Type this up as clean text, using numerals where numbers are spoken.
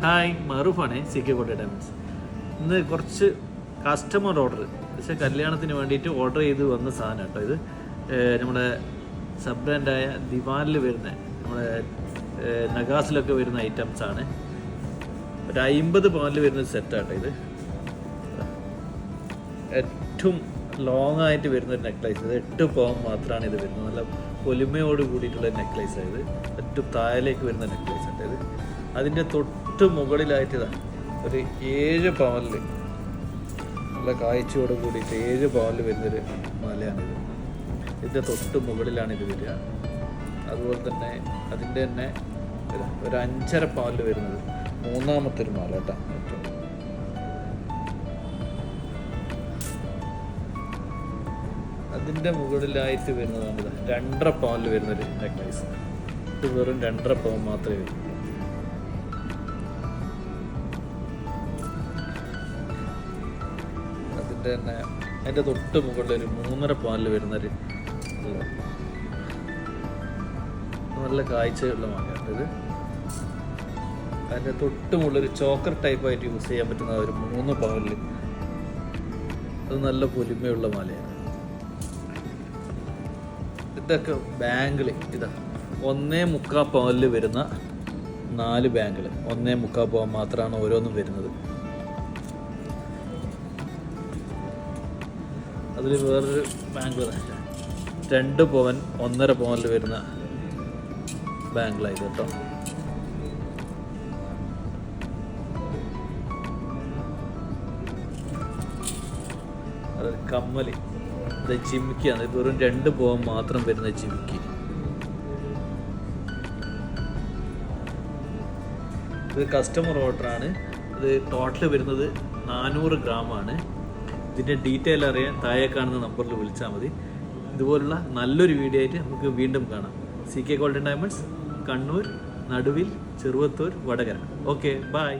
Hi, മറുഫാണ് CK കോട്ട diamonds. ഇന്ന് കുറച്ച് കസ്റ്റമർ ഓർഡർ പക്ഷേ കല്യാണത്തിന് വേണ്ടിയിട്ട് ഓർഡർ ചെയ്ത് വന്ന സാധനം കേട്ടോ. ഇത് നമ്മുടെ സബ് ബ്രാൻഡായ ദിവാനിൽ വരുന്ന നമ്മുടെ നഗാസിലൊക്കെ വരുന്ന ഐറ്റംസ് ആണ്. ഒരു 50 പവനിൽ വരുന്ന സെറ്റാട്ടോ. ഇത് ഏറ്റവും ലോങ് ആയിട്ട് വരുന്നൊരു നെക്ലേസ്. ഇത് 8 പവൻ മാത്രമാണ് ഇത് വരുന്നത്. നല്ല പൊലിമയോട് കൂടിയിട്ടുള്ള നെക്ലേസ് ആയത്. ഏറ്റവും താഴേക്ക് വരുന്ന നെക്ലേസ് ഉണ്ട് ഇത്. അതിൻ്റെ തൊട്ട് മുകളിലായിട്ട് ഇതാ ഒരു 7 പവനിൽ നല്ല കാഴ്ചയോട് കൂടിയിട്ട് 7 പവനിൽ വരുന്നൊരു മാലയാണിത്. ഇതിൻ്റെ തൊട്ട് മുകളിലാണ് ഇത് വരിക. അതുപോലെ തന്നെ അതിൻ്റെ തന്നെ ഒരു 5.5 പവനിൽ വരുന്നത് മൂന്നാമത്തെ ഒരു മാല കേട്ടോ. അതിൻ്റെ മുകളിലായിട്ട് വരുന്നതാണ് ഇത് 2.5 പവനിൽ വരുന്നൊരു നെക്ലേസ്. ഇത് വെറും 2.5 പവൻ മാത്രമേ വരൂ. അതിൻ്റെ തന്നെ അതിൻ്റെ തൊട്ട് മുകളിലൊരു 3.5 പവനിൽ വരുന്നൊരു നല്ല കാഴ്ചയുള്ള മാലയാണ് ഇത്. അതിൻ്റെ തൊട്ട് മുകളിലൊരു ചോക്കർ ടൈപ്പായിട്ട് യൂസ് ചെയ്യാൻ പറ്റുന്ന ഒരു 3 പവനിൽ അത് നല്ല പൊലിമയുള്ള മാലയാണ്. ഇതൊക്കെ ബാങ്കിൾ ഇതാ 1.25 പവനിൽ വരുന്ന 4 ബാങ്കിൾ. 1.25 പവൻ മാത്രമാണ് ഓരോന്നും വരുന്നത്. അതിൽ വേറൊരു ബാങ്കിൾ 2 പവൻ 1.5 പവനിൽ വരുന്ന ബാങ്കിളായത് കേട്ടോ. അത് കമ്മല്, ഇത് ജിമിക്കാണ്. ഇത് വെറും 2 പവൻ മാത്രം വരുന്ന ജിമിക്ക്. ഇത് കസ്റ്റമർ ഓർഡറാണ്. ഇത് ടോട്ടൽ വരുന്നത് 400 ഗ്രാമാണ്. ഇതിൻ്റെ ഡീറ്റെയിൽ അറിയാൻ താഴെ കാണുന്ന നമ്പറിൽ വിളിച്ചാൽ മതി. ഇതുപോലുള്ള നല്ലൊരു വീഡിയോ ആയിട്ട് നമുക്ക് വീണ്ടും കാണാം. CK ഗോൾഡൻ ഡയമണ്ട്സ്, കണ്ണൂർ, നടുവിൽ, ചെറുവത്തൂർ, വടകര. Okay, by.